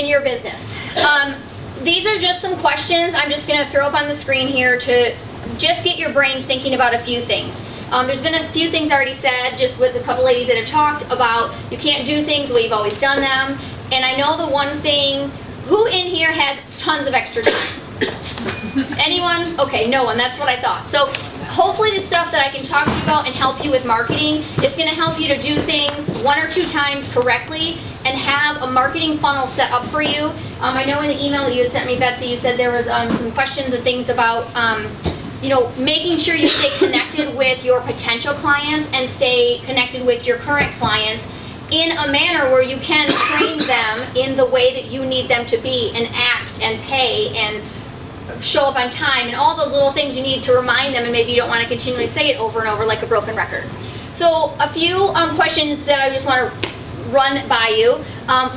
in your business. These are just some questions I'm just going to throw up on the screen here to just get your brain thinking about a few things. There's been a few things already said, just with a couple ladies that have talked about you can't do things the way you've always done them. And I know the one thing, who in here has tons of extra time? Anyone? Okay, no one. That's what I thought. So hopefully the stuff that I can talk to you about and help you with marketing, it's going to help you to do things 1 or 2 times correctly and have a marketing funnel set up for you. I know in the email that you had sent me, Betsy, you said there was some questions and things about making sure you stay connected with your potential clients and stay connected with your current clients in a manner where you can train them in the way that you need them to be and act and pay and show up on time and all those little things you need to remind them, and maybe you don't want to continually say it over and over like a broken record. So a few questions that I just want to run by you.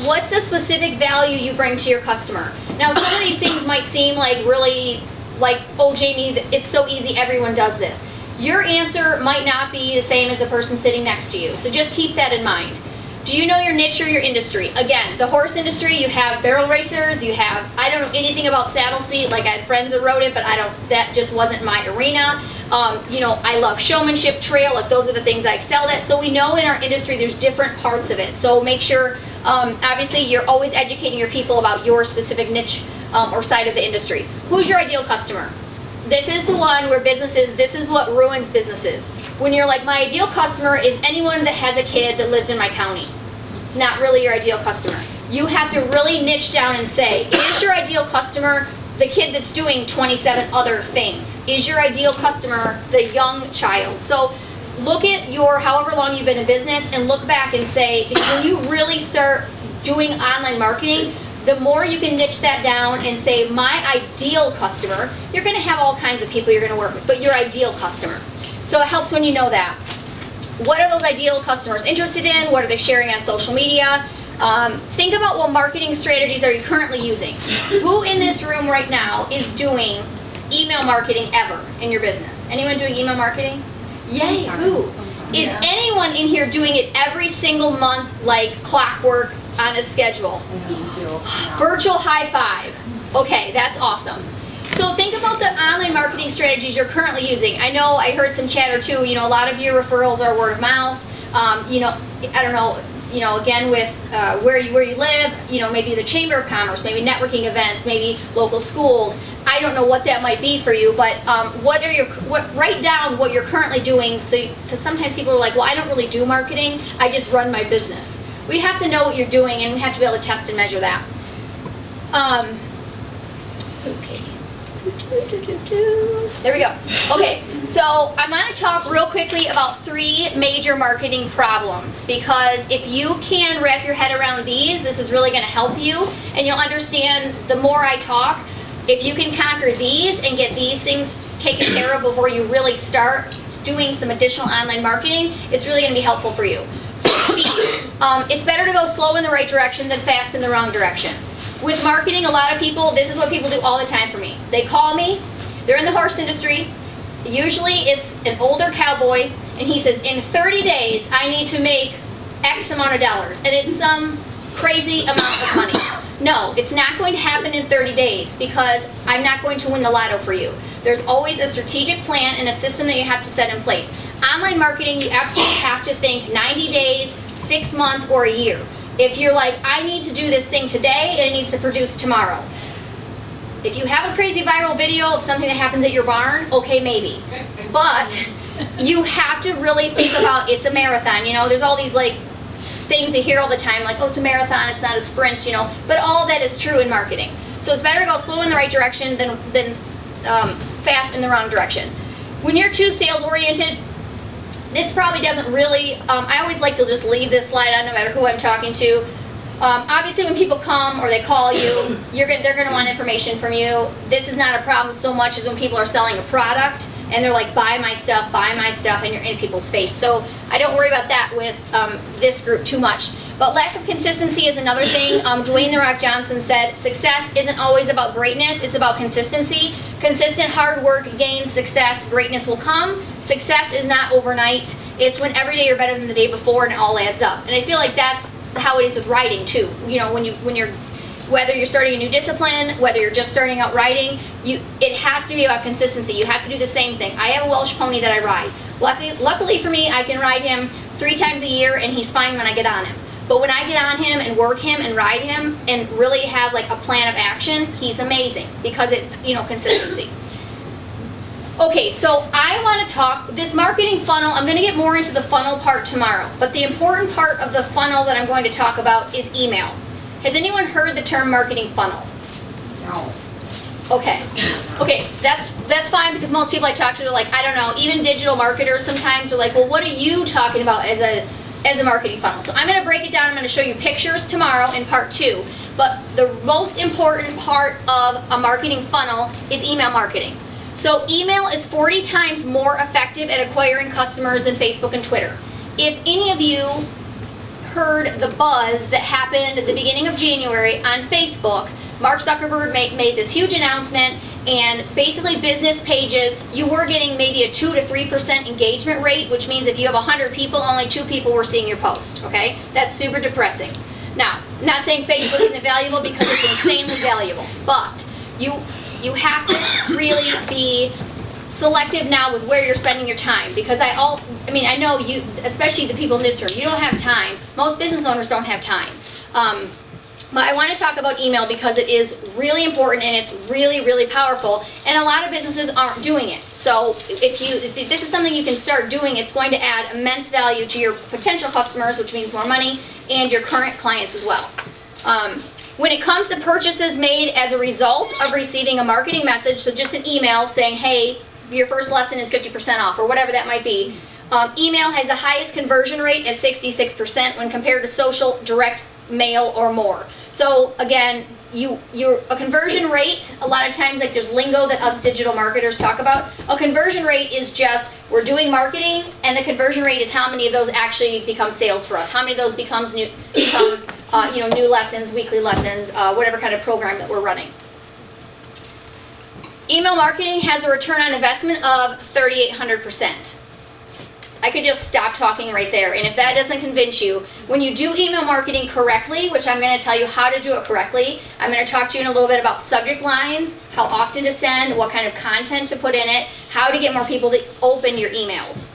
What's the specific value you bring to your customer? Now some of these things might seem like really like, oh Jamie, it's so easy, everyone does this. Your answer might not be the same as the person sitting next to you, so just keep that in mind. Do you know your niche or your industry? Again, the horse industry, you have barrel racers, you have, I don't know anything about saddle seat, like I had friends that rode it, but that just wasn't my arena. I love showmanship, trail, like those are the things I excelled at. So we know in our industry there's different parts of it. So make sure, obviously you're always educating your people about your specific niche or side of the industry. Who's your ideal customer? This is the one where businesses, this is what ruins businesses. When you're like, my ideal customer is anyone that has a kid that lives in my county. It's not really your ideal customer. You have to really niche down and say, is your ideal customer the kid that's doing 27 other things? Is your ideal customer the young child? So look at your, however long you've been in business, and look back and say, when you really start doing online marketing, the more you can niche that down and say, my ideal customer, you're going to have all kinds of people you're going to work with, but your ideal customer. So it helps when you know that. What are those ideal customers interested in? What are they sharing on social media? Think about what marketing strategies are you currently using. Who in this room right now is doing email marketing ever in your business? Anyone doing email marketing? Yay, who? Is anyone in here doing it every single month like clockwork on a schedule? Virtual high five. Okay, that's awesome. So think about the online marketing strategies you're currently using. I know I heard some chatter too, a lot of your referrals are word of mouth. I don't know, again with where you live, maybe the Chamber of Commerce, maybe networking events, maybe local schools. I don't know what that might be for you, but write down what you're currently doing, because sometimes people are like, well, I don't really do marketing, I just run my business. We have to know what you're doing, and we have to be able to test and measure that. Okay. There we go. Okay, so I'm going to talk real quickly about 3 major marketing problems, because if you can wrap your head around these, this is really going to help you, and you'll understand the more I talk. If you can conquer these and get these things taken care of before you really start doing some additional online marketing, it's really going to be helpful for you. So speed. It's better to go slow in the right direction than fast in the wrong direction. With marketing, a lot of people, this is what people do all the time for me. They call me, they're in the horse industry, usually it's an older cowboy, and he says, in 30 days, I need to make X amount of dollars, and it's some crazy amount of money. No, it's not going to happen in 30 days, because I'm not going to win the lotto for you. There's always a strategic plan and a system that you have to set in place. Online marketing, you absolutely have to think 90 days, 6 months, or a year. If you're like, I need to do this thing today and it needs to produce tomorrow. If you have a crazy viral video of something that happens at your barn, okay, maybe. But you have to really think about, it's a marathon, there's all these like things you hear all the time, like, oh, it's a marathon, it's not a sprint, but all that is true in marketing. So it's better to go slow in the right direction than fast in the wrong direction. When you're too sales oriented, this probably doesn't really, I always like to just leave this slide on no matter who I'm talking to. Obviously when people come or they call you, they're going to want information from you. This is not a problem so much as when people are selling a product and they're like, buy my stuff, and you're in people's face. So I don't worry about that with this group too much. But lack of consistency is another thing. Dwayne "The Rock" Johnson said, success isn't always about greatness, it's about consistency. Consistent hard work gains success, greatness will come. Success is not overnight. It's when every day you're better than the day before and it all adds up. And I feel like that's how it is with writing too. When you're Whether you're starting a new discipline, whether you're just starting out riding, it has to be about consistency. You have to do the same thing. I have a Welsh pony that I ride. Luckily for me, I can ride him 3 times a year and he's fine when I get on him. But when I get on him and work him and ride him and really have like a plan of action, he's amazing because it's, consistency. Okay, so I want to talk, this marketing funnel, I'm going to get more into the funnel part tomorrow, but the important part of the funnel that I'm going to talk about is email. Has anyone heard the term marketing funnel? No. Okay, that's fine because most people I talk to are like, I don't know, even digital marketers sometimes are like, well, what are you talking about as a marketing funnel? So I'm going to break it down. I'm going to show you pictures tomorrow in part 2, but the most important part of a marketing funnel is email marketing. So email is 40 times more effective at acquiring customers than Facebook and Twitter. If any of you heard the buzz that happened at the beginning of January on Facebook, Mark Zuckerberg made this huge announcement, and basically business pages, you were getting maybe a 2 to 3% engagement rate, which means if you have 100 people, only 2 people were seeing your post, okay? That's super depressing. Now, I'm not saying Facebook isn't valuable because it's insanely valuable, but you have to really be selective now with where you're spending your time, because I know you, especially the people in this room, you don't have time. Most business owners don't have time. But I want to talk about email because it is really important and it's really, really powerful, and a lot of businesses aren't doing it. So if this is something you can start doing, it's going to add immense value to your potential customers, which means more money, and your current clients as well. When it comes to purchases made as a result of receiving a marketing message, so just an email saying, hey, your first lesson is 50% off, or whatever that might be, email has the highest conversion rate at 66% when compared to social, direct mail, or more. So again, a conversion rate, a lot of times like there's lingo that us digital marketers talk about. A conversion rate is just, we're doing marketing, and the conversion rate is how many of those actually become sales for us. How many of those become new lessons, weekly lessons, whatever kind of program that we're running. Email marketing has a return on investment of 3,800%. I could just stop talking right there, and if that doesn't convince you, when you do email marketing correctly, which I'm going to tell you how to do it correctly, I'm going to talk to you in a little bit about subject lines, how often to send, what kind of content to put in it, how to get more people to open your emails.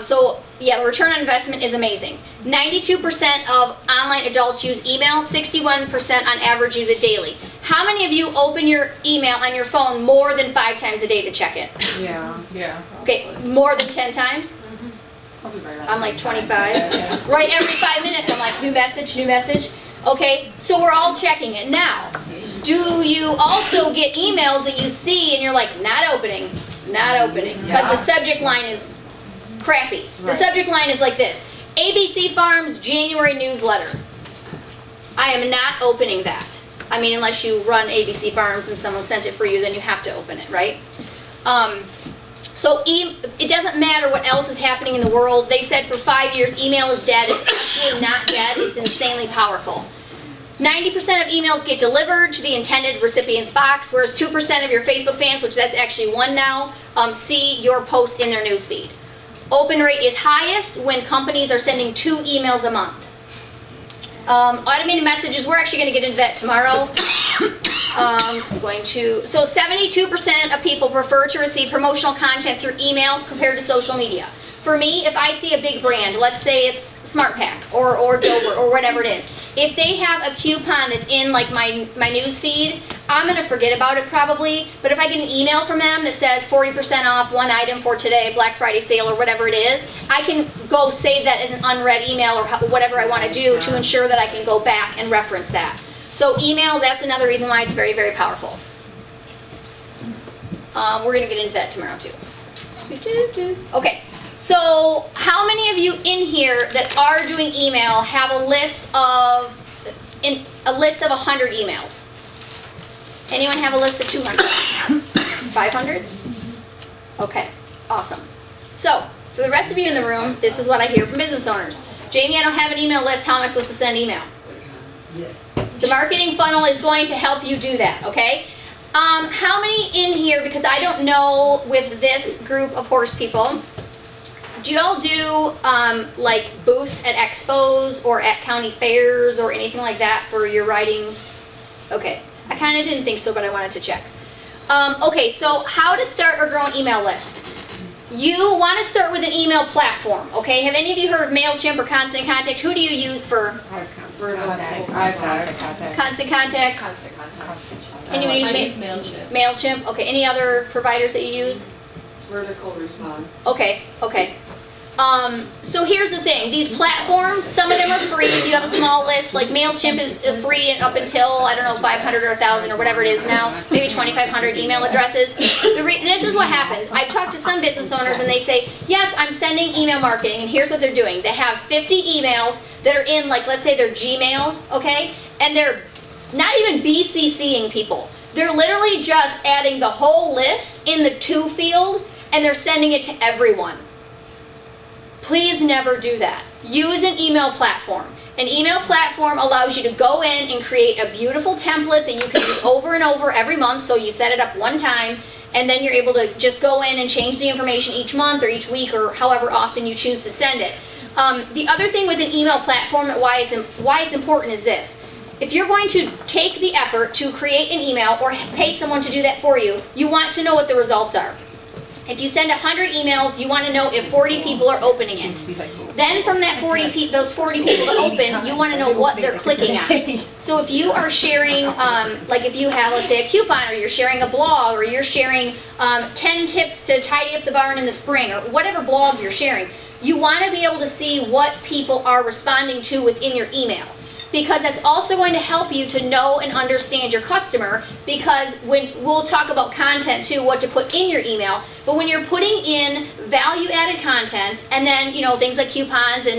So yeah, the return on investment is amazing. 92% of online adults use email, 61% on average use it daily. How many of you open your email on your phone more than 5 times a day to check it? Yeah. Okay, more than 10 times? I'm like 25. Right, every 5 minutes I'm like, new message. Okay, so we're all checking it. Now, do you also get emails that you see and you're like, not opening? Because the subject line is crappy. The subject line is like this: ABC Farms January newsletter. I am not opening that. I mean, unless you run ABC Farms and someone sent it for you, then you have to open it, right? So it doesn't matter what else is happening in the world. They've said for 5 years email is dead. It's absolutely not dead. It's insanely powerful. 90% of emails get delivered to the intended recipient's box, whereas 2% of your Facebook fans, which that's actually 1 now, see your post in their newsfeed. Open rate is highest when companies are sending 2 emails a month. Automated messages, we're actually going to get into that tomorrow. So 72% of people prefer to receive promotional content through email compared to social media. For me, if I see a big brand, let's say it's SmartPack or Dover or whatever it is, if they have a coupon that's in like my news feed, I'm going to forget about it probably, but if I get an email from them that says 40% off 1 item for today, Black Friday sale or whatever it is, I can go save that as an unread email or whatever I want to do to ensure that I can go back and reference that. So email, that's another reason why it's very, very powerful. We're going to get into that tomorrow too. Okay. So how many of you in here that are doing email have a list of 100 emails? Anyone have a list of 200? 500? Okay, awesome. So for the rest of you in the room, this is what I hear from business owners. Jamie, I don't have an email list. How am I supposed to send email? Yes. The marketing funnel is going to help you do that, okay? How many in here, because I don't know with this group of horse people, do y'all do like booths at expos or at county fairs or anything like that for your riding Okay, I kind of didn't think so, but I wanted to check. Okay, so how to start or grow an email list. You want to start with an email platform, okay? Have any of you heard of MailChimp or Constant Contact? Who do you use for Constant Contact? Anyone use MailChimp. MailChimp? Okay, any other providers that you use? Vertical response. Okay. So here's the thing, these platforms, some of them are free if you have a small list, like MailChimp is free up until, I don't know, 500 or 1,000 or whatever it is now, maybe 2,500 email addresses. This is what happens. I've talked to some business owners and they say, yes, I'm sending email marketing, and here's what they're doing. They have 50 emails that are in, like, let's say their Gmail, okay? And they're not even BCCing people. They're literally just adding the whole list in the to field, and they're sending it to everyone. Please never do that. Use an email platform. An email platform allows you to go in and create a beautiful template that you can use over and over every month, so you set it up one time, and then you're able to just go in and change the information each month or each week or however often you choose to send it. The other thing with an email platform, why it's important is this. If you're going to take the effort to create an email or pay someone to do that for you, you want to know what the results are. If you send 100 emails, you want to know if 40 people are opening it. Then from that those 40 people that open, you want to know what they're clicking on. So if you are sharing, like if you have, let's say, a coupon, or you're sharing a blog, or you're sharing 10 tips to tidy up the barn in the spring, or whatever blog you're sharing, you want to be able to see what people are responding to within your email. Because that's also going to help you to know and understand your customer, because we'll talk about content too, what to put in your email, but when you're putting in value-added content, and then, things like coupons and